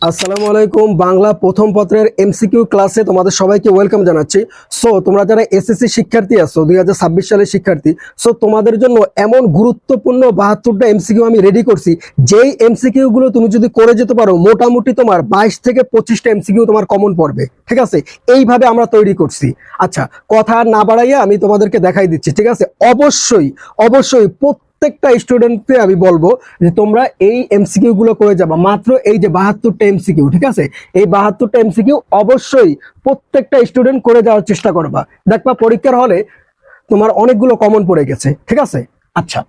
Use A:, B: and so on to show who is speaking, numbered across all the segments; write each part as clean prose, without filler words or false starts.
A: আসসালামু আলাইকুম। বাংলা প্রথম পত্রের এমসিকিউ ক্লাসে তোমাদের সবাইকে ওয়েলকাম জানাচ্ছি। সো তোমরা যারা এসএসসি শিক্ষার্থী আছো, 2026 সালের শিক্ষার্থী, সো তোমাদের জন্য এমন গুরুত্বপূর্ণ 72টা এমসিকিউ আমি রেডি করছি, যেই এমসিকিউ গুলো তুমি যদি করে যেতে পারো মোটামুটি তোমার 22 থেকে 25টা এমসিকিউ তোমার কমন পড়বে। ঠিক আছে, এইভাবে আমরা তৈরি করছি। আচ্ছা, কথা না বাড়াইয়া আমি তোমাদেরকে দেখাই দিচ্ছি। ঠিক আছে, অবশ্যই অবশ্যই প্রত্যেকটা স্টুডেন্টকে আমি বলবো যে তোমরা এই এমসিকিউ গুলো করে যাবা। মাত্র এই যে 72টা এমসিকিউ, ঠিক আছে, এই 72টা এমসিকিউ অবশ্যই প্রত্যেকটা স্টুডেন্ট করে যাওয়ার চেষ্টা করবা। দেখবা পরীক্ষার হলে তোমার অনেকগুলো কমন পড়ে গেছে। ঠিক আছে, আচ্ছা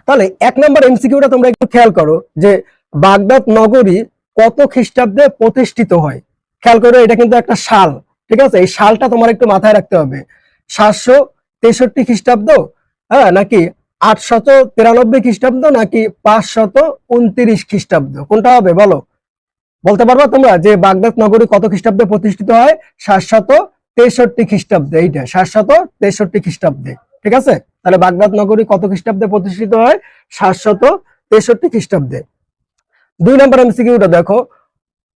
A: তাহলে 1 নম্বর এমসিকিউটা তোমরা একটু খেয়াল করো যে বাগদাদ নগরী কত খ্রিস্টাব্দে প্রতিষ্ঠিত হয়। খেয়াল করো, এটা কিন্তু একটা সাল। ঠিক আছে, এই সালটা তোমার একটু মাথায় রাখতে হবে। 763 খ্রিস্টাব্দ, হ্যাঁ, নাকি 893 খ্রিস্টাব্দ, নাকি 529 খ্রিস্টাব্দ, কোনটা হবে বলো? বলতে পারবা তোমরা যে বাগদাদ নগরী কত খ্রিস্টাব্দে প্রতিষ্ঠিত হয়? 763 খ্রিস্টাব্দে। এইটা 763 খ্রিস্টাব্দে। ঠিক আছে, তাহলে বাগদাদ নগরী কত খ্রিস্টাব্দে প্রতিষ্ঠিত হয়? 763 খ্রিস্টাব্দে। 2 নম্বর এমসিকিউটা দেখো,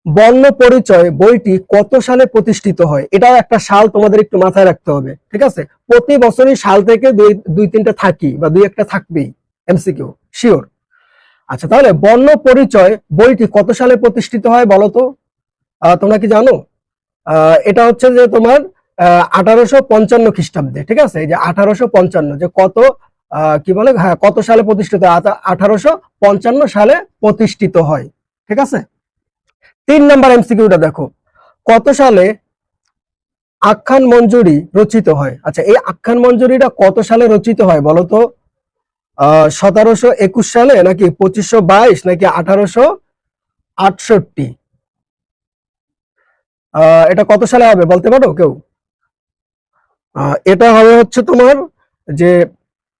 A: বর্ণ পরিচয় বইটি কত সালে প্রতিষ্ঠিত হয়? এটাও একটা সাল তোমাদের একটু মাথায় রাখতে হবে। ঠিক আছে, প্রতি বছরই সাল থেকে দুই তিনটা থাকি বা দুই একটা থাকবেই এমসিকিউ, শিওর। আচ্ছা, তাহলে বর্ণ পরিচয় বইটি কত সালে প্রতিষ্ঠিত হয় বলো তো? তোমরা কি জানো? এটা হচ্ছে যে তোমার 1855 খ্রিস্টাব্দে। ঠিক আছে, এই যে 1855, যে কত কি বলে, হ্যাঁ, কত সালে প্রতিষ্ঠিত হয়? 1855 সালে প্রতিষ্ঠিত হয়। ঠিক আছে। 3 নম্বর এমসিকিউটা দেখো, কত সালে আখ্যান মঞ্জুরি রচিত হয়? আচ্ছা, এই আখ্যান মঞ্জুরিটা কত সালে রচিত হয় বলো তো? 1721 সালে, নাকি 2522, নাকি 1868? এটা কত সালে হবে বলতে পারো কেউ? এটা হবে হচ্ছে তোমার যে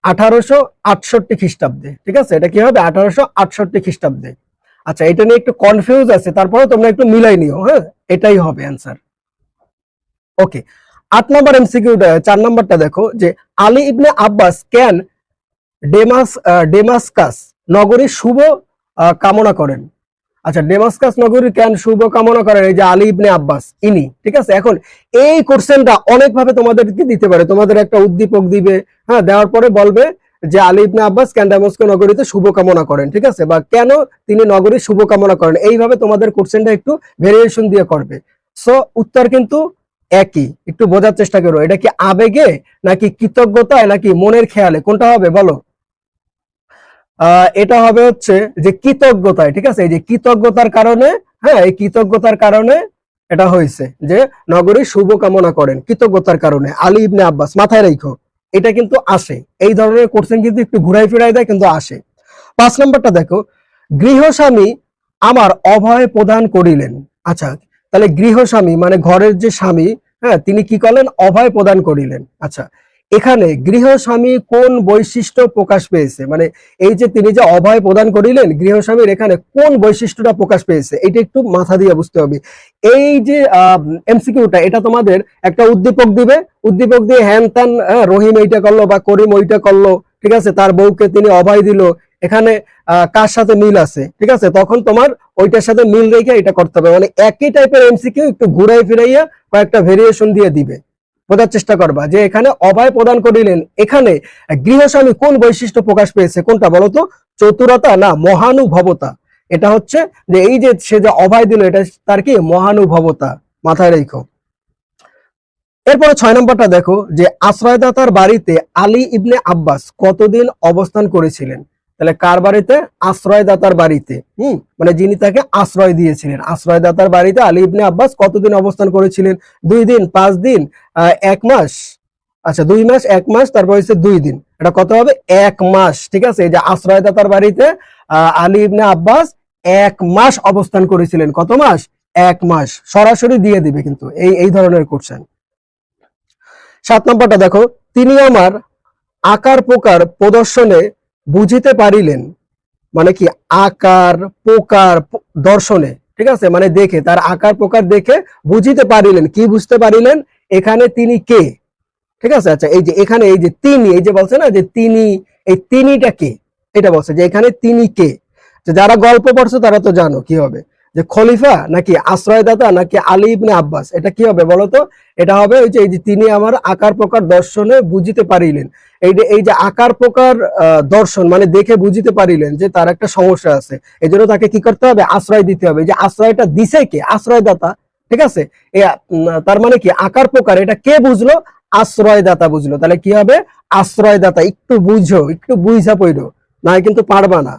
A: 1868 খ্রিস্টাব্দে। ঠিক আছে, এটা কি হবে? 1868 খ্রিস্টাব্দে। আচ্ছা, এটা নিয়ে একটু কনফিউজ আছে, তারপরে তোমরা একটু মিলাই নিও। হ্যাঁ, এটাই হবে অ্যান্সার। ওকে, 8 নম্বর এমসিকিউটা, 4 নম্বরটা দেখো যে আলী ইবনে আব্বাস কেন ডেমাসকাস নগরীর শুভ কামনা করেন? আচ্ছা, ডেমাসকাস নগরীর কেন শুভ কামনা করেন? এই যে আলী ইবনে আব্বাস, ইনি। ঠিক আছে, এখন এই কোশ্চেনটা অনেকভাবে তোমাদেরকে দিতে পারে। তোমাদের একটা উদ্দীপক দিবে, হ্যাঁ, দেওয়ার পরে বলবে যে আলী ইবনে আব্বাস কেন ডেমাস্ক নগরীতে শুভ কামনা করেন। ঠিক আছে, বা কেন তিনি নগরীর শুভ কামনা করেন, এইভাবে তোমাদের কোশ্চেনটা একটু ভেরিয়েশন দিয়ে করবে। সো উত্তর কিন্তু একই। একটু বোঝার চেষ্টা করো, এটা কি আবেগে, নাকি কৃতজ্ঞতায়, নাকি মনের খেয়ালে, কোনটা হবে বলো? এটা হবে হচ্ছে যে কৃতজ্ঞতায়। ঠিক আছে, এই যে কৃতজ্ঞতার কারণে, হ্যাঁ, এই কৃতজ্ঞতার কারণে এটা হয়েছে যে নগরীর শুভ কামনা করেন, কৃতজ্ঞতার কারণে আলী ইবনে আব্বাস। মাথায় রাখো, এটা কিন্তু আসে, এই ধরনের কোশ্চেন কিন্তু একটু ঘুরাই ফিরাই দেয়, কিন্তু আসে। 5 নম্বরটা দেখো, গৃহস্বামী আমার অভয় প্রদান করিলেন। আচ্ছা, তাহলে গৃহস্বামী মানে ঘরের যে স্বামী, হ্যাঁ, তিনি কি করলেন? অভয় প্রদান করিলেন। আচ্ছা, এখানে গৃহস্বামী কোন বৈশিষ্ট্য প্রকাশ পেয়েছে? মানে এই যে তিনি যে অভয় প্রদান করিলেন, গৃহস্বামীর এখানে কোন বৈশিষ্ট্যটা প্রকাশ পেয়েছে, এটা একটু মাথা দিয়ে বুঝতে হবে। এই যে এমসিকিউটা, এটা তোমাদের একটা উদ্দীপক দিবে, উদ্দীপক দিয়ে হ্যান ত্যান, রহিম এইটা করলো বা করিম ওইটা করলো, ঠিক আছে, তার বউকে তিনি অভয় দিল, এখানে কার সাথে মিল আছে, ঠিক আছে, তখন তোমার ওইটার সাথে মিল রেখে এটা করতে হবে। মানে একই টাইপের এমসিকিউ একটু ঘুরাই ফিরাইয়া কয়েকটা ভেরিয়েশন দিয়ে দিবে। বোঝার চেষ্টা করবা যে এখানে অভয় প্রদান করিলেন, এখানে গৃহস্বামী কোন বৈশিষ্ট্য প্রকাশ পেয়েছে, কোনটা বলতো? চতুরতা না মহানুভবতা? এটা হচ্ছে যে এই যে সে যে অভয় দিল, এটা তার কি? মহানুভবতা। মাথায় রেখো। এরপরে 6 নম্বরটা দেখো যে আশ্রয়দাতার বাড়িতে আলী ইবনে আব্বাস কতদিন অবস্থান করেছিলেন? তাহলে কার বাড়িতে? আশ্রয়দাতার বাড়িতে। মানে যিনি তাকে আশ্রয় দিয়েছিলেন, আশ্রয়দাতার বাড়িতে আলী ইবনে আব্বাস কতদিন অবস্থান করেছিলেন? 2 দিন, 5 দিন, 1 মাস? আচ্ছা, 2 মাস, 1 মাস, তারপর হচ্ছে 2 দিন, এটা কত হবে? 1 মাস। ঠিক আছে, এই যে আশ্রয়দাতার বাড়িতে আলী ইবনে আব্বাস 1 মাস অবস্থান করেছিলেন। কত মাস? 1 মাস। সরাসরি দিয়ে দিবে কিন্তু এই ধরনের কোশ্চেন। 7 নম্বরটা দেখো, তিনি আমার আকার প্রকার প্রদর্শনে বুঝিতে পারিলেন। মানে কি? আকার প্রকার দর্শনে, ঠিক আছে, মানে দেখে, তার আকার প্রকার দেখে বুঝিতে পারিলেন। কি বুঝতে পারিলেন? এখানে তিনি কে? ঠিক আছে, আচ্ছা, এই যে এখানে এই যে তিনি, এই যে বলছে না যে তিনি, এই তিনিটা কে, এটা বলছে যে এখানে তিনি কে। যারা গল্প পড়ছো তারা তো জানো কি হবে, যে খলিফা নাকি আশ্রয়দাতা নাকি আলী ইবনে আব্বাস, এটা কি হবে বলতো? এটা হবে ওই যে এই যে তিনি আমার আকার প্রকার দর্শনে বুঝিতে পারিলেন। এই যে আকার প্রকার দর্শন মানে দেখে বুঝিতে পারিলেন যে তার একটা সমস্যা আছে, এই জন্য তাকে কি করতে হবে? আশ্রয় দিতে হবে। যে আশ্রয়টা দিছে কে? আশ্রয়দাতা। ঠিক আছে, তার মানে কি আকার প্রকার এটা কে বুঝলো? আশ্রয়দাতা বুঝলো। তাহলে কি হবে? আশ্রয়দাতা। একটু বুঝো, একটু বুঝা পড়ো, না কিন্তু পারবা না,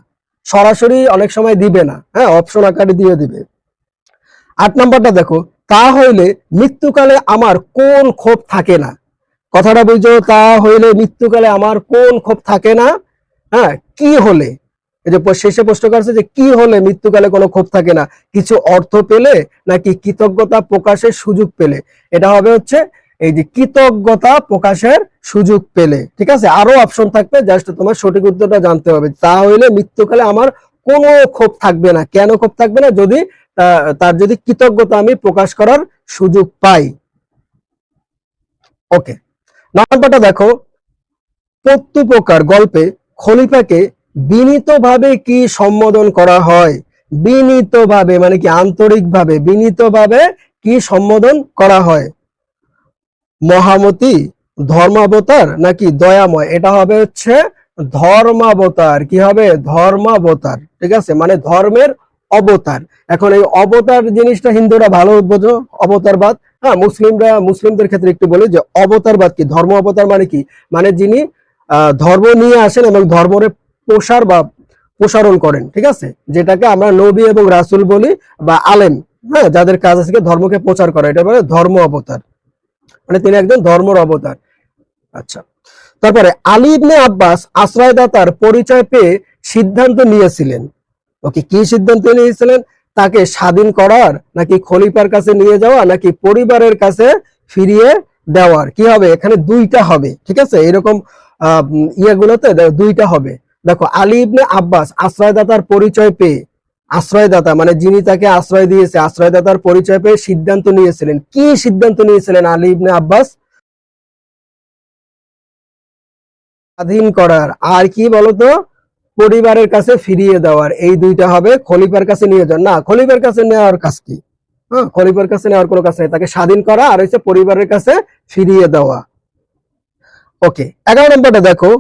A: সরাসরি অনেক সময় দিবে না, হ্যাঁ, অপশন আকারে দিয়ে দিবে। 8 নম্বরটা দেখো, তা হইলে মৃত্যুকালে আমার কোন ক্ষোভ থাকে না। কথাটা বুঝো, তা হইলে মৃত্যুকালে আমার কোন ক্ষোভ থাকে না। হ্যাঁ, কি হলে, এই যে শেষে প্রশ্ন করছে যে কি হলে মৃত্যুকালে কোনো ক্ষোভ থাকে না, কিছু অর্থ পেলে নাকি কৃতজ্ঞতা প্রকাশের সুযোগ পেলে। এটা হবে হচ্ছে এই যে কৃতজ্ঞতা প্রকাশের সুযোগ পেলে। ঠিক আছে, আরো অপশন থাকবে, জাস্ট তোমার সঠিক উত্তরটা জানতে হবে। তা হইলে মৃত্যুকালে আমার কোনো ক্ষোভ থাকবে না। কেন ক্ষোভ থাকবে না? যদি তার যদি কৃতজ্ঞতা আমি প্রকাশ করার সুযোগ পাই। ওকে, নাম্বারটা দেখো, প্রত্যুপকার গল্পে খলিফাকে বিনীতভাবে কি সম্বোধন করা হয়? বিনীতভাবে মানে কি আন্তরিকভাবে, বিনীতভাবে কি সম্বোধন করা হয়? মহামতি, ধর্মাবতার নাকি দয়াময়। এটা হবে হচ্ছে ধর্মাবতার। কি হবে? ধর্মাবতার। ঠিক আছে, মানে ধর্মের অবতার। এখন এই অবতার জিনিসটা হিন্দুরা ভালো বোঝো, অবতারবাদ। হ্যাঁ, মুসলিমদের ক্ষেত্রে একটু বলি যে অবতারবাদ কি, ধর্ম অবতার মানে কি, মানে যিনি ধর্ম নিয়ে আসেন এবং ধর্মের প্রসার বা প্রসারণ করেন। ঠিক আছে, যেটাকে আমরা নবী এবং রাসূল বলি বা আলেম, হ্যাঁ, যাদের কাজ আছে ধর্মকে প্রচার করা, এটা বলে ধর্ম অবতার, মানে তিনি একজন ধর্মের অবতার। আচ্ছা, তারপরে আলী ইবনে আব্বাস আশ্রয়দাতার পরিচয় পেয়ে সিদ্ধান্ত নিয়েছিলেন। ওকে, কি সিদ্ধান্ত নিয়েছিলেন? তাকে স্বাধীন করার নাকি খলিফার কাছে নিয়ে যাওয়া নাকি পরিবারের কাছে ফিরিয়ে দেওয়ার। কি হবে? এখানে দুইটা হবে। ঠিক আছে, এরকম ইয়েগুলোতে দুইটা হবে। দেখো, আলী ইবনে আব্বাস আশ্রয়দাতার পরিচয় পেয়ে, আশ্রয়দাতা মানে যিনি তাকে আশ্রয় দিয়েছে, আশ্রয়দাতার পরিচয় পেয়ে সিদ্ধান্ত নিয়েছিলেন। কি সিদ্ধান্ত নিয়েছিলেন আলী ইবনে আব্বাস? স্বাধীন করার, আর কি বলতো? পরিবারের কাছে ফিরিয়ে দেওয়ার। এই দুইটা হবে। খলিফার কাছে নিয়ে যান না, খলিফার কাছে নেওয়ার কাজ কি? হ্যাঁ, খলিফার কাছে নেওয়ার কোনো কাজ নেই, তাকে স্বাধীন করা আর হচ্ছে পরিবারের কাছে ফিরিয়ে দেওয়া। ওকে, 11 নম্বরটা দেখো,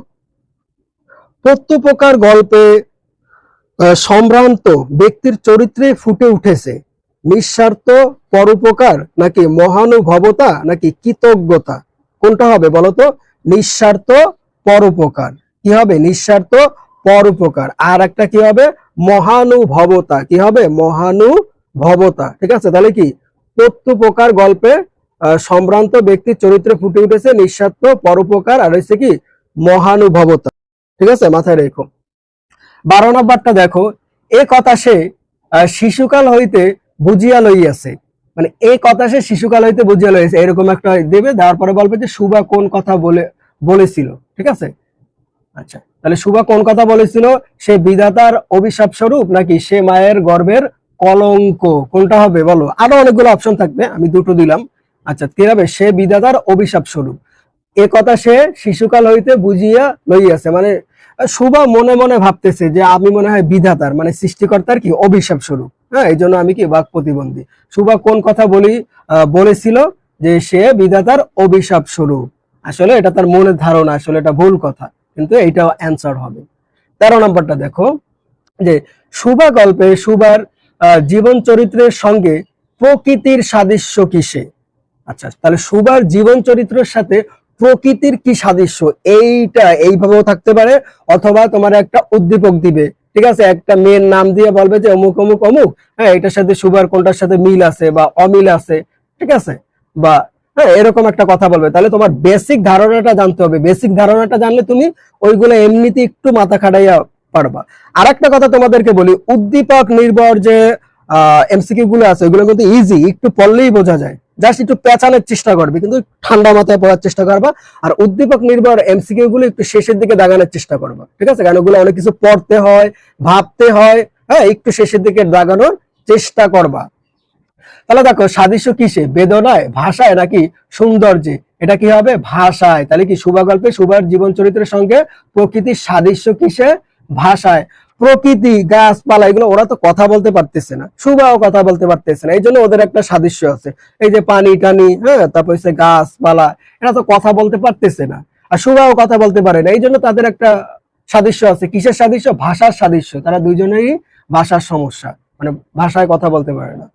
A: প্রত্যুপকার গল্পে সম্ভ্রান্ত ব্যক্তির চরিত্রে ফুটে উঠেছে নিঃস্বার্থ পরোপকার নাকি মহানুভবতা নাকি কৃতজ্ঞতা। কোনটা হবে বলতো? নিঃস্বার্থ পরোপকার। কি হবে? নিঃস্বার্থ পরোপকার। আর একটা কি হবে? মহানুভবতা। কি হবে? মহানুভবতা। ঠিক আছে, তাহলে কি প্রত্যুপকার গল্পে সম্ভ্রান্ত ব্যক্তির চরিত্রে ফুটে উঠেছে নিঃস্বার্থ পরোপকার আর হচ্ছে কি মহানুভবতা। ঠিক আছে, মাথায় রেখো। 12 নম্বরটা দেখো, এ কথা সে শিশুকাল হইতে বুঝিয়া লইয়াছে। মানে এ কথা সে শিশুকাল হইতে বুঝিয়া লইয়াছে, এরকম একটা দেবে, দেওয়ার পরে বলবে যে সুবা কোন কথা বলেছিল। ঠিক আছে, আচ্ছা, তাহলে সুবা কোন কথা বলেছিল? সে বিধাতার অভিশাপ স্বরূপ নাকি সে মায়ের গর্ভের কলঙ্ক। কোনটা হবে বলো? আরো অনেকগুলো অপশন থাকবে, আমি দুটো দিলাম। আচ্ছা, কি হবে? সে বিধাতার অভিশাপ স্বরূপ। এ কথা সে শিশুকাল হইতে বুঝিয়া লইয়াছে, মানে সুবা মনে মনে ভাবতেছে যে আমি মনে হয় বিধাতার মানে সৃষ্টিকর্তার কি অভিশাপ স্বরূপ। হ্যাঁ, এই জন্য আমি কি বাক প্রতিবন্ধী। সুবা কোন কথা বলেছিল? যে সে বিধাতার অভিশাপ স্বরূপ। আসলে এটা তার মনের ধারণা, আসলে এটা ভুল কথা, কিন্তু এইটাও অ্যান্সার হবে। 13 নম্বরটা দেখো, যে সুবা গল্পে সুবার জীবন চরিত্রের সঙ্গে প্রকৃতির সাদৃশ্য কিসে। আচ্ছা, তাহলে সুবার জীবন চরিত্রের সাথে প্রকৃতির কি সাদৃশ্য, এইটা এইভাবেও থাকতে পারে, অথবা তোমার একটা উদ্দীপক দিবে। ঠিক আছে, একটা মেয়ের নাম দিয়ে বলবে যে অমুক অমুক অমুক, হ্যাঁ, এটার সাথে সুবার কোনটার সাথে মিল আছে বা অমিল আছে। ঠিক আছে, বা হ্যাঁ, এরকম একটা কথা বলবে। তাহলে তোমার বেসিক ধারণাটা জানতে হবে। বেসিক ধারণাটা জানলে তুমি ওইগুলো এমনিতে একটু মাথা খাটাইয়া পারবা। আর একটা কথা তোমাদেরকে বলি, উদ্দীপক নির্ভর যে এমসিকিউ গুলো আছে ওইগুলো কিন্তু ইজি, একটু পড়লেই বোঝা যায়। জাস্ট একটু পেঁচানোর চেষ্টা করবে, কিন্তু ঠান্ডা মাথায় পড়ার চেষ্টা করবা। আর উদ্দীপক নির্ভর এমসিকিউ গুলো একটু শেষের দিকে দাগানোর চেষ্টা করবা। ঠিক আছে, কারণ ওগুলো অনেক কিছু পড়তে হয়, ভাবতে হয়, হ্যাঁ, একটু শেষের দিকে দাগানোর চেষ্টা করবা। তাহলে দেখো, সাদৃশ্য কিসে? বেদনায়, ভাষায় নাকি সৌন্দর্যে। এটা কি হবে? ভাষায়। তাহলে কি সুবা গল্পে সুবার জীবন চরিত্রের সঙ্গে প্রকৃতির সাদৃশ্য কিসে? ভাষায়। প্রকৃতি, গাছপালা, এগুলো ওরা তো কথা বলতে পারতেছে না, সুবাও কথা বলতে পারতেছে না, এই জন্য ওদের একটা সাদৃশ্য আছে। এই যে পানি টানি, হ্যাঁ, তারপর হচ্ছে গাছপালা, এরা তো কথা বলতে পারতেছে না, আর সুবাও কথা বলতে পারে না, এই জন্য তাদের একটা সাদৃশ্য আছে। কিসের সাদৃশ্য? ভাষার সাদৃশ্য। তারা দুইজনেরই ভাষার সমস্যা, মানে ভাষায় কথা বলতে পারে না।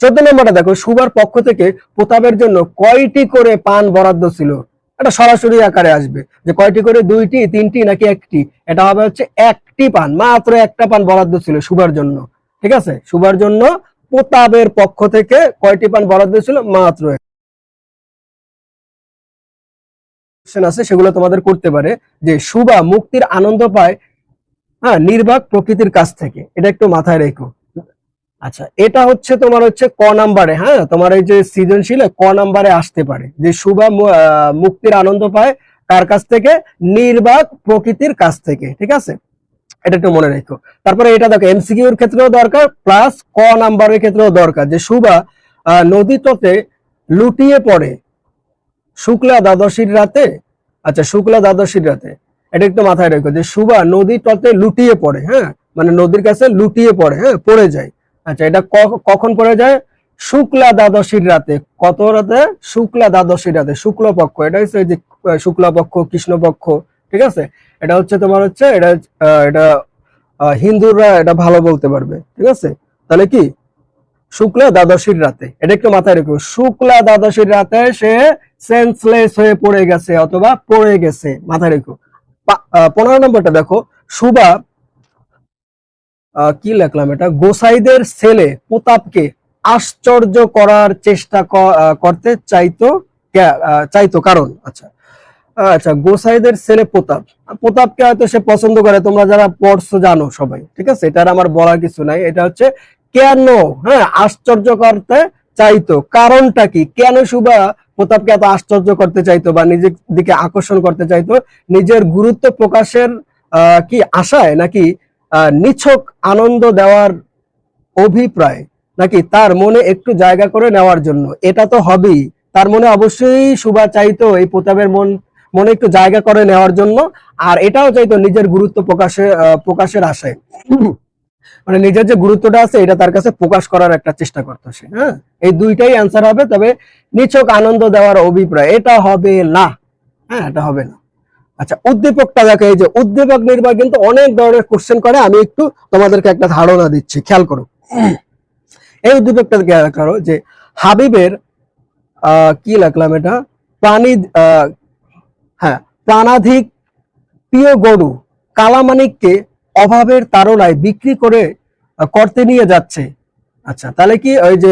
A: 14 নম্বরটা দেখো, সুবার পক্ষ থেকে প্রতাপের জন্য কয়টি করে পান বরাদ্দ ছিল? এটা সরাসরি আকারে আসবে যে কয়টি করে, 2টি, 3টি নাকি 1টি। এটা হবে হচ্ছে 1টি পান, মাত্র একটা পান বরাদ্দ ছিল সুবার জন্য। ঠিক আছে, সুবার জন্য প্রতাপের পক্ষ থেকে কয়টি পান বরাদ্দ ছিল? মাত্র আছে, সেগুলো তোমাদের করতে পারে। যে সুবা মুক্তির আনন্দ পায়, হ্যাঁ, নির্বাক প্রকৃতির কাছ থেকে, এটা একটু মাথায় রেখো। আচ্ছা, এটা হচ্ছে তোমার হচ্ছে ক নাম্বারে, হ্যাঁ, তোমার এই যে সৃজনশীলে ক নাম্বারে আসতে পারে যে সুবা মুক্তির আনন্দ পায় কার কাছ থেকে? নির্বাক প্রকৃতির কাছ থেকে। ঠিক আছে, এটা একটু মনে রেখো। তারপরে এটা দেখো, এমসিকিউ এর ক্ষেত্রেও দরকার, প্লাস ক নাম্বারের ক্ষেত্রেও দরকার, যে সুবা নদী তটে লুটিয়ে পড়ে শুক্লা দ্বাদশীর রাতে। আচ্ছা, শুক্লা দ্বাদশীর রাতে, এটা একটু মাথায় রেখো যে সুবা নদী তটে লুটিয়ে পড়ে, হ্যাঁ, মানে নদীর কাছে লুটিয়ে পড়ে, হ্যাঁ, পড়ে যায়। আচ্ছা, এটা কখন পড়ে যায়? শুক্লা দ্বাদশীর রাতে। কত রাতে? শুক্লা দ্বাদশীর রাতে, শুক্লপক্ষ। এটা হচ্ছে যে শুক্লপক্ষ, কৃষ্ণপক্ষ। ঠিক আছে, এটা হচ্ছে তোমার হচ্ছে এটা হিন্দুরা এটা ভালো বলতে পারবে। ঠিক আছে, তাহলে কি শুক্লা দ্বাদশীর রাতে, এটা একটু মাথায় রেখো। শুক্লা দ্বাদশীর রাতে সে সেন্সলেস হয়ে পড়ে গেছে অথবা পড়ে গেছে, মাথায় রেখো। 15 নম্বরটা দেখো, সুবা কি লিখলাম এটা, গোসাইদের ছেলে প্রতাপকে আশ্চর্য করার চেষ্টা করতে চাইতো কারণ। আচ্ছা, আচ্ছা, গোসাইদের ছেলে প্রতাপ, প্রতাপকে হয়তো সে পছন্দ করে, তোমরা যারা পড়ছো জানো সবাই। ঠিক আছে, এটা আমার বলার কিছু নাই। এটা হচ্ছে কেন, হ্যাঁ, আশ্চর্য করতে চাইতো, কারণটা কি? কেন সুবা প্রতাপকে এত আশ্চর্য করতে চাইতো বা নিজের দিকে আকর্ষণ করতে চাইতো? নিজের গুরুত্ব প্রকাশের কি আশায়, নাকি নিছক আনন্দ দেওয়ার অভিপ্রায়, নাকি তার মনে একটু জায়গা করে নেওয়ার জন্য? এটা তো হবেই, তার মনে অবশ্যই সুবা চাইতো এই প্রতাপের মনে একটু জায়গা করে নেওয়ার জন্য, আর এটাও চাইতো নিজের গুরুত্ব প্রকাশের আশায়। মানে নিজের যে গুরুত্বটা আছে এটা তার কাছে প্রকাশ করার একটা চেষ্টা করতো সে। হ্যাঁ, এই দুইটাই অ্যান্সার হবে, তবে নিছক আনন্দ দেওয়ার অভিপ্রায় এটা হবে না। হ্যাঁ, এটা হবে না। আচ্ছা, উদ্দীপকটা দেখো, এই যে উদ্দীপক নির্ভর কিন্তু অনেক ধরনের কোশ্চেন করে, আমি একটু তোমাদেরকে একটা ধারণা দিচ্ছি, খেয়াল করো। এই উদ্দীপকটা খেয়াল করো যে হাবিবের কি লিখলাম এটা, প্রাণী হ্যাঁ, প্রাণাধিক প্রিয় গরু কালামানিককে অভাবের তাড়নায় বিক্রি করতে নিয়ে যাচ্ছে। আচ্ছা, তাহলে কি ওই যে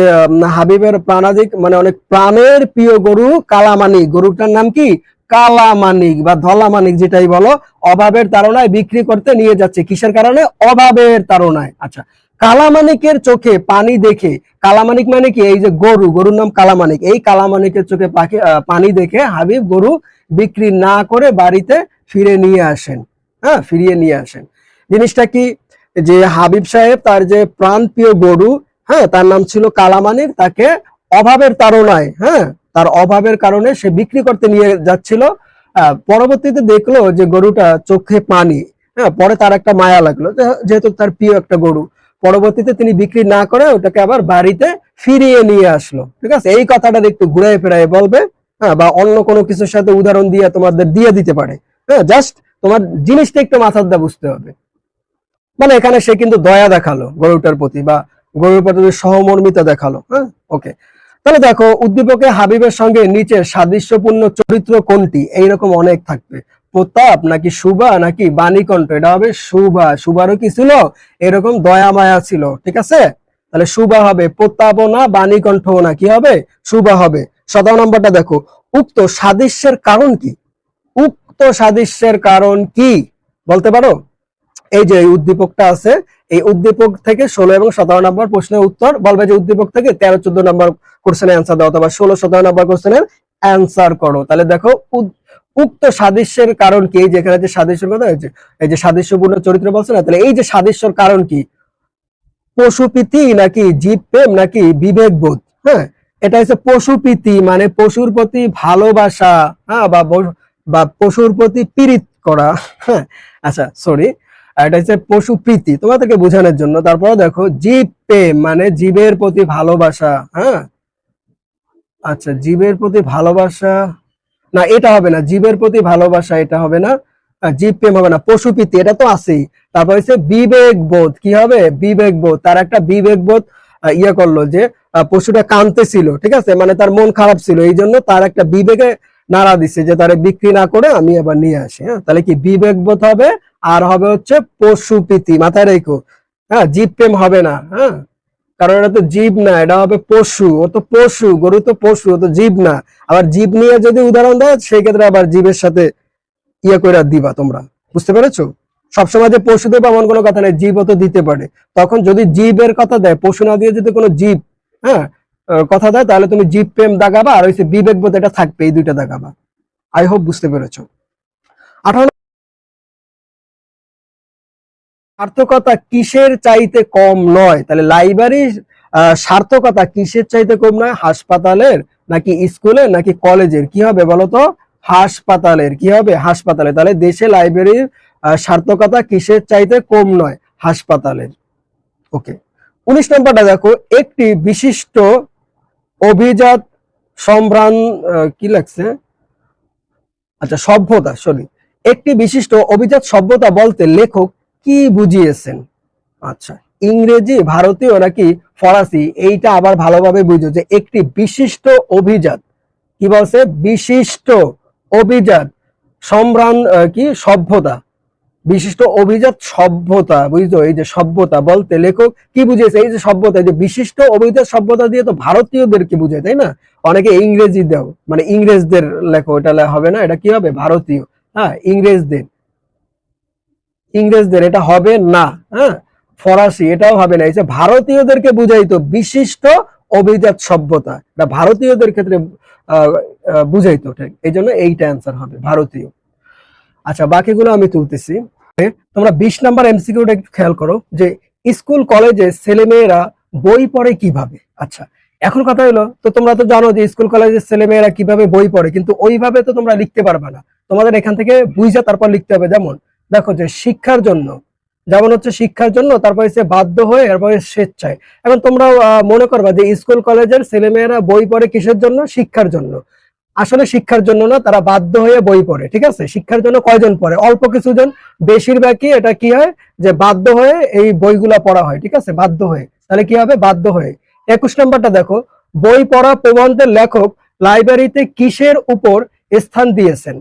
A: হাবিবের প্রাণাধিক মানে অনেক প্রাণের প্রিয় গরু কালামানিক, গরুটার নাম কি? কালামানিক বা ধলামানিক, যেটাই বলো, অভাবের তাড়নায় বিক্রি করতে নিয়ে যাচ্ছে। কিসের কারণে? অভাবের তাড়নায়। আচ্ছা, কালামানিকের চোখে পানি দেখে, কালামানিক মানে কি? এই যে গরু, গরুর নাম কালামানিক, এই কালামানিকের চোখে পানি দেখে হাবিব গরু বিক্রি না করে বাড়িতে ফিরে নিয়ে আসেন। হ্যাঁ, ফিরিয়ে নিয়ে আসেন। জিনিসটা কি? যে হাবিব সাহেব তার যে প্রাণ প্রিয় গরু, হ্যাঁ, তার নাম ছিল কালামানিক, তাকে অভাবের তাড়নায়, হ্যাঁ, তার অভাবের কারণে সে বিক্রি করতে নিয়ে যাচ্ছিল। পরবর্তীতে দেখলো যে গরুটা চোখে পানি, হ্যাঁ, পরে তার একটা মায়া লাগলো, যেহেতু তার প্রিয় একটা গরু। পরবর্তীতে তিনি বিক্রি না করে ওটাকে আবার বাড়িতে ফিরিয়ে নিয়ে আসলো। ঠিক আছে, এই কথাটা একটু ঘুরে ফেরায় বলবে, হ্যাঁ, বা অন্য কোনো কিছুর সাথে উদাহরণ দিয়ে তোমাদের দিয়ে দিতে পারে। হ্যাঁ, জাস্ট তোমার জিনিসটা একটু মাথার দা বুঝতে হবে। মানে এখানে সে কিন্তু দয়া দেখালো গরুটার প্রতি, বা গরুর প্রতি সহমর্মিতা দেখালো। হ্যাঁ, ওকে। তাহলে দেখো, উদ্দীপকে হাবিবের সঙ্গে নিচে সাদৃশ্যপূর্ণ চরিত্র কোনটি? এইরকম অনেক থাকবে। প্রতাপ নাকি সুবা নাকি বাণীকণ্ঠ? এটা হবে সুবা। সুবারও কি ছিল? এরকম দয়া মায়া ছিল। ঠিক আছে, তাহলে সুবা হবে, প্রতাপও না বাণীকণ্ঠও না, কি হবে? সুবা হবে। 17 নম্বরটা দেখো, উক্ত সাদৃশ্যের কারণ কি? উক্ত সাদৃশ্যের কারণ কি বলতে পারো? এই যে উদ্দীপকটা আছে, এই উদ্দীপক থেকে 16 এবং 17 নম্বর প্রশ্নের উত্তর বলবে, যে উদ্দীপক থেকে 13 14 নম্বর কোশ্চেনের অ্যান্সার দাও, অথবা 16 17 নম্বর কোশ্চেনের অ্যান্সার করো। তাহলে দেখো, উক্ত সাদৃশ্যের কারণ কি? এই যেখানে যে সাদৃশ্যের কথা হয়েছে, এই যে সাদৃশ্যপূর্ণ চরিত্র বলছে না, তাহলে এই যে সাদৃশ্যের কারণ কি? পশুপ্রীতি নাকি জীব প্রেম নাকি বিবেকবোধ? হ্যাঁ, এটা হচ্ছে পশুপ্রীতি, মানে পশুর প্রতি ভালোবাসা, হ্যাঁ, বা পশুর প্রতি পীড়িত করা। হ্যাঁ, আচ্ছা, সরি, আর এটা হচ্ছে পশু প্রীতি তোমাদেরকে বোঝানোর জন্য। তারপরে দেখো জীব প্রেম মানে জীবের প্রতি ভালোবাসা। হ্যাঁ, আচ্ছা জীবের প্রতি ভালোবাসা, না এটা হবে না, জীবের প্রতি ভালোবাসা এটা হবে না, জীব প্রেম হবে না, পশুপ্রীতি এটা তো আছেই। তারপর হচ্ছে বিবেক বোধ, কি হবে বিবেক বোধ, তার একটা বিবেক বোধ ইয়ে করলো যে পশুটা কাঁদতেছিল, ঠিক আছে, মানে তার মন খারাপ ছিল, এই জন্য তার একটা বিবেকে নাড়া দিচ্ছে যে তারে বিক্রি না করে আমি এবার নিয়ে আসি। হ্যাঁ, তাহলে কি বিবেক বোধ হবে, আর হবে হচ্ছে পশুপ্রীতি, মাথায় রেখো। হ্যাঁ, জীব প্রেম হবে না। হ্যাঁ, কারণ এটা তো জীব না, এটা হবে পশু, ও তো পশু, গরু তো পশু, ও তো জীব না। আবার জীব নিয়ে যদি উদাহরণ দেয় সেই ক্ষেত্রে আবার জীবের সাথে ইয়ে করে দিবা তোমরা, বুঝতে পেরেছো? সবসময় যে পশু দেবে এমন কোনো কথা নেই, জীবও তো দিতে পারে। তখন যদি জীবের কথা দেয়, পশু না দিয়ে যদি কোনো জীব, হ্যাঁ, কথা দেয়, তাহলে তুমি জীব প্রেম দাগাবা, আর হচ্ছে বিবেক বোধ এটা থাকবে, এই দুইটা দাগাবা। আই হোপ বুঝতে পেরেছো। 58, সার্থকতা কিসের চাইতে কম নয়? তাহলে লাইব্রেরির সার্থকতা কিসের চাইতে কম নয়? হাসপাতালের নাকি স্কুলের নাকি কলেজের? কি হবে বলতো? হাসপাতালের। কি হবে? হাসপাতালের। তাহলে দেশে লাইব্রেরির সার্থকতা কিসের চাইতে কম নয়? হাসপাতালের। ওকে, 19 নম্বরটা দেখো, একটি বিশিষ্ট অভিজাত সম্ভ্রান্ত কি লাগছে, আচ্ছা সভ্যতা, সরি, একটি বিশিষ্ট অভিজাত সভ্যতা বলতে লেখক কি বুঝিয়েছেন? আচ্ছা, ইংরেজি, ভারতীয় নাকি ফরাসি? এইটা আবার ভালোভাবে বুঝো যে একটি বিশিষ্ট অভিজাত, কি বলছে? বিশিষ্ট অভিজাত সম্ভ্রান্ত কি সভ্যতা, বিশিষ্ট অভিজাত সভ্যতা, বুঝছো? এই যে সভ্যতা বলতে লেখক কি বুঝিয়েছে? এই যে সভ্যতা, এই যে বিশিষ্ট অভিজাত সভ্যতা দিয়ে তো ভারতীয়দেরকে বুঝায়, তাই না? অনেকে ইংরেজি দাও, মানে ইংরেজদের লেখো, এটা হবে না, এটা কি হবে? ভারতীয়। হ্যাঁ, ইংরেজদের, ইংরেজদের এটা হবে না। হ্যাঁ, ফরাসি এটাও হবে না। এই যে ভারতীয়দেরকে বুঝাইতো বিশিষ্ট অভিজাত সভ্যতা, এটা ভারতীয়দের ক্ষেত্রে বুঝাইতো, ঠিক এই জন্য এইটা অ্যান্সার হবে ভারতীয়। আচ্ছা, বাকিগুলো আমি তুলতেছি। তোমরা 20 নাম্বার এমসিকিউটা একটু খেয়াল করো যে স্কুল কলেজে ছেলেমেয়েরা বই পড়ে কিভাবে। আচ্ছা, এখন কথা হলো, তো তোমরা তো জানো যে স্কুল কলেজের ছেলেমেয়েরা কিভাবে বই পড়ে, কিন্তু ওইভাবে তো তোমরা লিখতে পারবে না, তোমাদের এখান থেকে বুঝা তারপর লিখতে হবে। যেমন দেখো যে শিক্ষার জন্য, যেমন হচ্ছে শিক্ষার জন্য, তারপর হচ্ছে বাধ্য হয়ে, তারপরে স্বেচ্ছায়। এখন তোমরা মনে করবা যে স্কুল কলেজের ছেলেমেয়েরা বই পড়ে কিসের জন্য? শিক্ষার জন্য। আসলে শিক্ষার জন্য না, তারা বাধ্য হয়ে বই পড়ে, ঠিক আছে? শিক্ষার জন্য কয়জন পড়ে? অল্প কিছুজন, বেশিরভাগই এটা কি হয় যে বাধ্য হয়ে এই বইগুলা পড়া হয়, ঠিক আছে, বাধ্য হয়ে। তাহলে কি হবে? বাধ্য হয়ে। 21 নম্বরটা দেখো, বই পড়া প্রবন্ধের লেখক লাইব্রেরিতে কিসের উপর স্থান দিয়েছেন?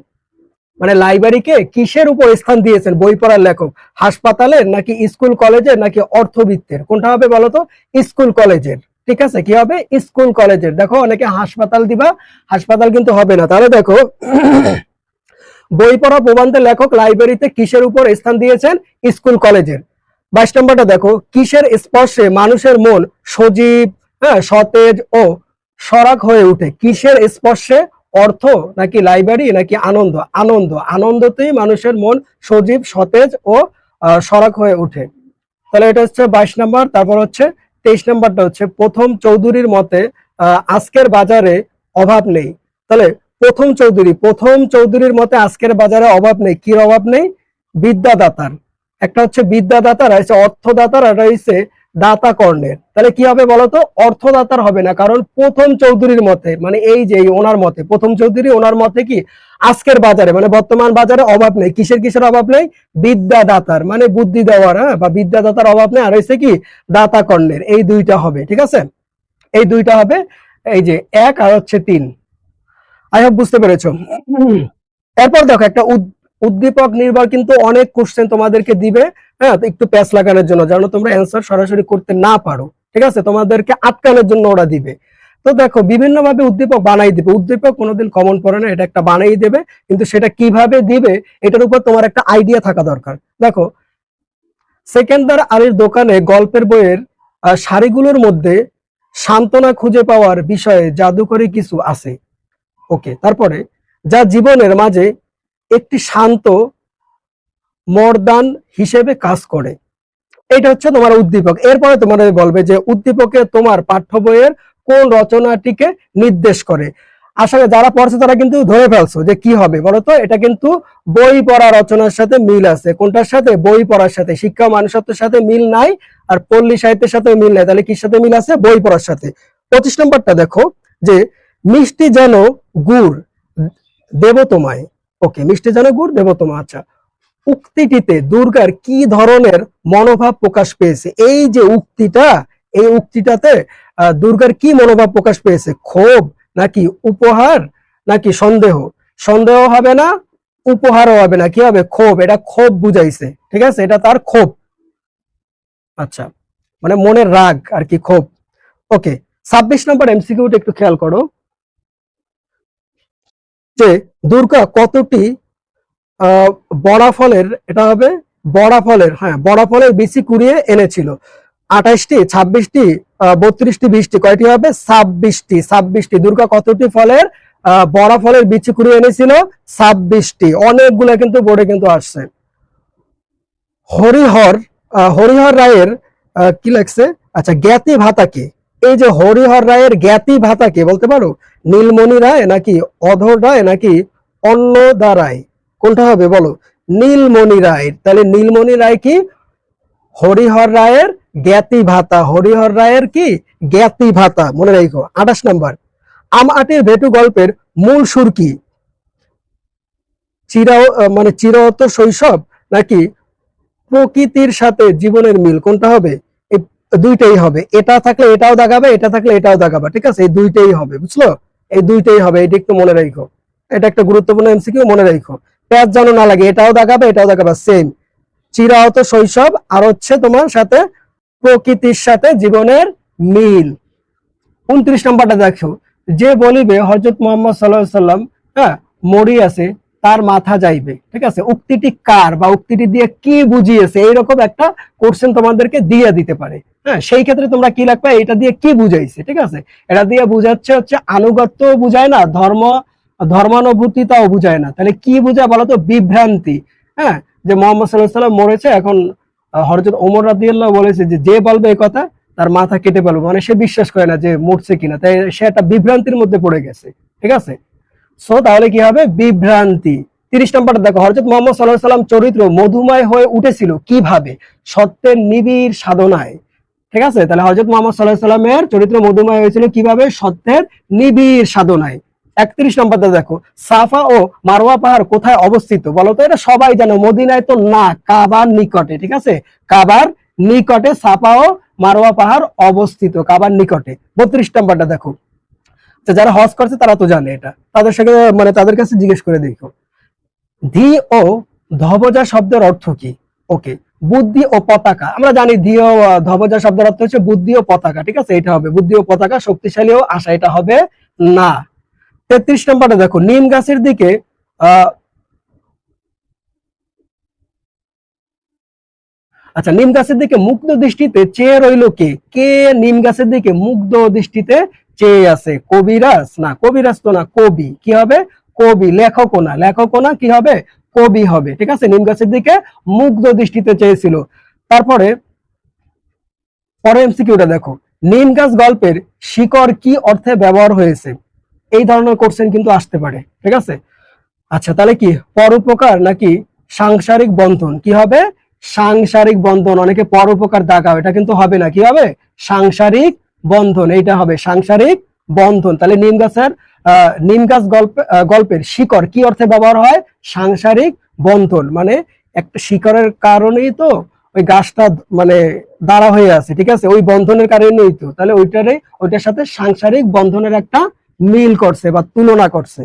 A: মানে লাইব্রেরিকে কিসের উপর স্থান দিয়েছেন বই পড়ার লেখক? হাসপাতালের নাকি স্কুল কলেজের নাকি অর্থবিত্তের? কোনটা হবে বলো তো? স্কুল কলেজের, ঠিক আছে, কি হবে? স্কুল কলেজের। দেখো অনেকে হাসপাতাল দিবা, হাসপাতাল কিন্তু হবে না। তাহলে দেখো বই পড়া প্রবন্ধের লেখক লাইব্রেরিতে কিসের উপর স্থান দিয়েছেন? স্কুল কলেজের। 22 নম্বরটা দেখো, কিসের স্পর্শে মানুষের মন সজীব, হ্যাঁ, সতেজ ও সরাগ হয়ে ওঠে? কিসের স্পর্শে? অর্থ নাকি লাইব্রেরি নাকি আনন্দ? আনন্দ, আনন্দতেই মানুষের মন সজীব, সতেজ ও সরাগ হয়ে ওঠে। তাহলে এটা হচ্ছে 22 নম্বর। তারপর হচ্ছে 23 নম্বরটা হচ্ছে, প্রথম চৌধুরীর মতে আজকের বাজারে অভাব নেই। তাহলে প্রথম চৌধুরীর মতে আজকের বাজারে অভাব নেই। কির অভাব নেই? বিদ্যাদাতার। একটা হচ্ছে বিদ্যাদাতার, আর হচ্ছে অর্থদাতার, আর হচ্ছে দাতা কর্ণের। তাহলে কি হবে বলতো? অর্থদাতার হবে না, কারণ প্রথম চৌধুরীর মতে, মানে এই যে ওনার মতে, প্রথম চৌধুরী ওনার মতে কি আজকের বাজারে, মানে বর্তমান বাজারে অভাব নেই। কিসের কিসের অভাব নেই? বিদ্যাদাতার, মানে বুদ্ধি দেওয়ার, হ্যাঁ, বা বিদ্যাদাতার অভাব নেই। আর হচ্ছে কি দাতা কর্ণের, এই দুইটা হবে, ঠিক আছে, এই দুইটা হবে। এই যে 1 আর হচ্ছে 3। আই হোপ বুঝতে পেরেছো। এরপর দেখো একটা উদ্দীপক নির্ভর কিন্তু অনেক কোশ্চেন তোমাদেরকে দিবে, হ্যাঁ, তো একটু প্যাচ লাগানোর জন্য, যেন তোমরা অ্যান্সার সরাসরি করতে না পারো, ঠিক আছে, তোমাদেরকে আটকানোর জন্য ওরা দিবে। তো দেখো বিভিন্ন ভাবে উদ্দীপক বানাই দিবে, উদ্দীপক কোনোদিন কমন পড়ে না, এটা একটা বানাই দেবে, কিন্তু সেটা কিভাবে দিবে এটার উপর তোমার একটা আইডিয়া থাকা দরকার। দেখো, সেকেন্দার আলীর দোকানে গল্পের বইয়ের সারিগুলোর মধ্যে সান্ত্বনা খুঁজে পাওয়ার বিষয়ে জাদুকরী কিছু আছে। ওকে, তারপরে যা জীবনের মাঝে একটি শান্ত মর্দান হিসেবে কাজ করে। এটা হচ্ছে তোমার উদ্দীপক। এরপরে তোমাদের বলবে যে উদ্দীপকে তোমার পাঠ্য বইয়ের কোন রচনাটিকে নির্দেশ করে। আশা করি যারা পড়ছে তারা কিন্তু ধরে ফেলছো যে কি হবে বলো তো। এটা কিন্তু বই পড়া রচনার সাথে মিল আছে। কোনটার সাথে? বই পড়ার সাথে। শিক্ষা ও মানুষত্বের সাথে মিল নাই, আর পল্লী সাহিত্যের সাথে মিল নাই। তাহলে কির সাথে মিল আছে? বই পড়ার সাথে। 25 নম্বরটা দেখো যে মিষ্টি যেন গুড় দেব তোমায়। ওকে, মিষ্টি যেন গুড় দেব তোমায়। আচ্ছা, উক্তিটিতে দুর্গার কি ধরনের মনোভাব প্রকাশ পেয়েছে? এই যে উক্তিটা, এই উক্তিটাতে দুর্গার কি মনোভাব প্রকাশ পেয়েছে? ক্ষোভ নাকি উপহার নাকি সন্দেহ? সন্দেহ হবে না, উপহারও হবে না, কি হবে? ক্ষোভ। এটা ক্ষোভ বুঝাইছে, ঠিক আছে, এটা তার ক্ষোভ। আচ্ছা, মানে মনের রাগ আর কি, ক্ষোভ। ওকে, 26 নম্বর এমসিকিউটা একটু খেয়াল করো যে দুর্গা কতটি বড়া ফলের, এটা হবে বড়া ফলের, হ্যাঁ বড়া ফলের বিচি কুড়িয়ে এনেছিল? 28টি, 26টি, 32টি, 20টি, কয়টি হবে? 26টি। 26টি। দুর্গা কতটি ফলের বড়া ফলের বিচি কুড়িয়ে এনেছিল? 26টি। অনেকগুলো কিন্তু বোর্ডে কিন্তু আসছে। হরিহর হরিহর রায়ের কি লাগছে? আচ্ছা, জ্ঞাতি ভাতাকে, এই যে হরিহর রায়ের জ্ঞাতি ভাতাকে বলতে পারো? নীলমণি রায় নাকি অধর রায় নাকি অন্নদা রায়? কোনটা হবে বলো? নীলমণি রায়। তাহলে নীলমণি রায় কি? হরিহর রায়ের জ্ঞাতি ভাতা। হরিহর রায়ের কি? জ্ঞাতি ভাতা, মনে রাখো। 28 নম্বর, আম আটির ভেটু গল্পের মূল সুর কি? মানে চিরত শৈশব নাকি প্রকৃতির সাথে জীবনের মিল? কোনটা হবে? এই দুইটাই হবে। এটা থাকলে এটাও দাগাবে, এটা থাকলে এটাও দাগাবে, ঠিক আছে, এই দুইটাই হবে, বুঝলো? এই দুইটাই হবে, এটা একটু মনে রাখো। এটা একটা গুরুত্বপূর্ণ এমসিকিউ, মনে রাখো। প্যাচ যেন না লাগে, এটাও দাগাবে এটাও দাগাবে, সেম। চিরাহত শৈশব আর হচ্ছে তোমার সাথে প্রকৃতির সাথে জীবনের মিল। 29 নম্বরটা দেখো, যে বলিবে হযরত মুহাম্মদ সাল্লাল্লাহু আলাইহি সাল্লাম হ্যাঁ মরি আছে তার মাথা যাইবে, ঠিক আছে, উক্তিটি কার বা উক্তিটি দিয়ে কি বুঝিয়েছে? এইরকম একটা কোশ্চেন তোমাদেরকে দিয়ে দিতে পারে। হ্যাঁ, সেই ক্ষেত্রে তোমরা কি লিখবে? এটা দিয়ে কি বুঝাইছে, ঠিক আছে। এটা দিয়ে বুঝাচ্ছে হচ্ছে আনুগত্য বুঝায় না, ধর্মানুভূতিটাও বুঝায় না। তাহলে কি বুঝায় বলো তো? বিভ্রান্তি। হ্যাঁ, যে মুহাম্মদ সাল্লাল্লাহু আলাইহি সাল্লাম মরেছে, এখন হযরত ওমর রাদিয়াল্লাহু বলেছে যে যে বলবে এই কথা তার মাথা কেটে ফেলবো, মানে সে বিশ্বাস করে না যে মরছে কিনা, তাই সে একটা বিভ্রান্তির মধ্যে পড়ে গেছে, ঠিক আছে। সো তাহলে কি হবে? বিভ্রান্তি। 30 নম্বরটা দেখো, হযরত মুহাম্মদ সাল্লাল্লাহু আলাইহি সাল্লাম চরিত্র মধুময় হয়ে উঠেছিল কিভাবে? সত্যের নিবিড় সাধনায়, ঠিক আছে। তাহলে হযরত মুহাম্মদ সাল্লাল্লাহু আলাইহি সাল্লামের চরিত্র মধুময় হয়েছিল কিভাবে? সত্যের নিবিড় সাধনায়। 31 নম্বরটা দেখো, সাফা ও মারওয়া পাহাড় কোথায় অবস্থিত বলো তো? এটা সবাই জানো, মদিনায় তো না, কাবার নিকটে, ঠিক আছে, কাবার নিকটে সাফা ও মারওয়া পাহাড় অবস্থিত, কাবার নিকটে। 32 নম্বরটা দেখো, যারা হজ করছে তারা তো জানে এটা, তাদের সাথে মানে তাদের কাছে জিজ্ঞেস করে দেখো। ধি ও ধ্বজা শব্দের অর্থ কি? ওকে, বুদ্ধি ও পতাকা। আমরা জানি ধি ও ধ্বজা শব্দের অর্থ হচ্ছে বুদ্ধি ও পতাকা, ঠিক আছে, এটা হবে বুদ্ধি ও পতাকা, শক্তিশালী ও আশা, এটা হবে না। 33 নম্বরে দেখো, নিম গাছের দিকে আচ্ছা, নিম গাছের দিকে মুগ্ধ দৃষ্টিতে চেয়ে রইল কে? কে নিম গাছের দিকে মুগ্ধ দৃষ্টিতে চেয়ে আছে? কবিরাজ? না, কবিরাজ তো না, কবি। কি হবে? কবি। লেখকও না, লেখকও না, কি হবে? কবি হবে, ঠিক আছে। নিম গাছের দিকে মুগ্ধ দৃষ্টিতে চেয়েছিল। তারপরে পরের এমসিকিউটা দেখো, নিম গাছ গল্পের শিকড় কি অর্থে ব্যবহার হয়েছে? এই ধরনের কোশ্চেন কিন্তু আসতে পারে, ঠিক আছে। আচ্ছা, তাহলে কি পরোপকার নাকি সাংসারিক বন্ধন? কি হবে? সাংসারিক বন্ধন। অনেকে পরোপকার দাগাও, এটা কিন্তু হবে না, কি হবে? সাংসারিক বন্ধন, এইটা হবে সাংসারিক বন্ধন। তাহলে নিম গাছ গল্পের শিকড় কি অর্থে ব্যবহার হয়? সাংসারিক বন্ধন, মানে একটা শিকড়ের কারণেই তো ওই গাছটা মানে দাঁড়া হয়ে আছে, ঠিক আছে, ওই বন্ধনের কারণেই তো। তাহলে ওইটার সাথে সাংসারিক বন্ধনের একটা মিল করছে বা তুলনা করছে।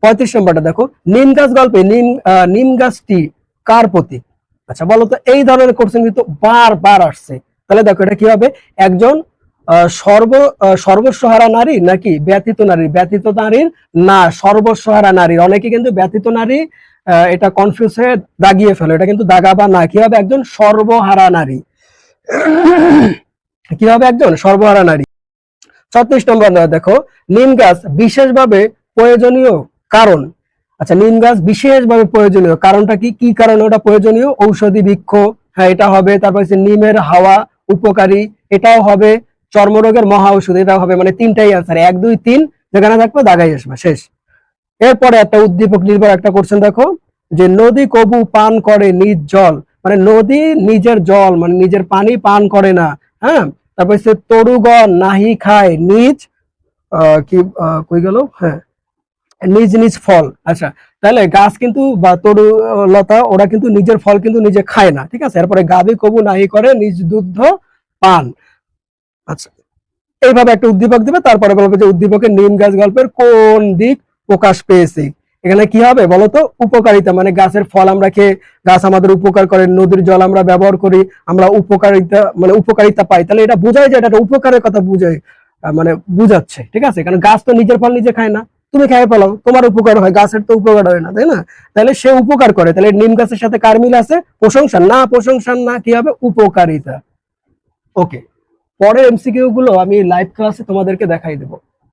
A: 35 নম্বরটা দেখো, নিম গাছ গল্পে নিম গাছটি কার প্রতীক? আচ্ছা, বলো তো। এই ধরনের কোশ্চেন কিন্তু বারবার আসছে। তাহলে দেখো, এটা কি হবে? একজন সর্বস্বহারা নারী নাকি ব্যথিত নারী? ব্যথিত নারীর না, সর্বস্বহারা নারীর। অনেকে কিন্তু ব্যথিত নারী এটা কনফিউজ হয়ে দাগিয়ে ফেলে, এটা কিন্তু দাগাবা না। কি হবে? একজন সর্বহারা নারী। কি হবে? একজন সর্বহারা নারী। 36 নম্বর দেখো, নিম গাছ বিশেষভাবে প্রয়োজনীয় কারণ। আচ্ছা, নিম গাছ বিশেষভাবে প্রয়োজনীয় কারণটা কি? কি কারণে ওটা প্রয়োজনীয়? ঔষধি বৃক্ষ, হ্যাঁ এটা হবে। তারপর হচ্ছে নিমের হাওয়া উপকারী, এটাও হবে। চর্মরোগের মহা ঔষধ, এটা হবে মানে তিনটাই অ্যান্সার, 1 2 3 যেখানে থাকবে দাগাই আসবে, শেষ। এরপরে একটা উদ্দীপক নির্ভর একটা কোশ্চেন দেখো, যে নদী কবু পান করে নিজ জল, মানে নদী নিজের জল মানে নিজের পানি পান করে না। হ্যাঁ, তারপর হচ্ছে তরুগণ নাহি খায় নিজ কি কই গেল, হ্যাঁ, নিজ নিজ ফল। আচ্ছা, তাহলে গাছ কিন্তু বা তরু লতা ওরা কিন্তু নিজের ফল কিন্তু নিজে খায় না, ঠিক আছে। এরপরে গাভী কবু নাহি করে নিজ দুগ্ধ পান। আচ্ছা, এইভাবে একটা উদ্দীপক দিবে, তারপরে বলবে যে উদ্দীপকের নিম গাছ গল্পের কোন দিক প্রকাশ পেয়েছে। এখানে কি হবে বলতো, উপকারিতা, মানে গাছের ফল আমরা খেয়ে গাছ আমাদের উপকার করে, নদীর জল আমরা ব্যবহার করি, আমরা উপকারিতা মানে উপকারিতা পাই, তাহলে এটা বোঝায় যে এটা একটা উপকারের কথা বুঝায়, মানে বুঝাচ্ছে, ঠিক আছে। কারণ গাছ তো নিজের ফল নিজে খায় না, তুমি খেয়ে ফেলাও, তোমার উপকার হয়, গাছের তো উপকার হয় না, তাই না? তাহলে সে উপকার করে, তাহলে নিম গাছের সাথে কার মিল আছে? প্রশংসা না, প্রশংসা না, কি হবে? উপকারিতা। ওকে, পরের এমসিকিউ গুলো আমি লাইভ ক্লাসে তোমাদেরকে দেখাই দেবো।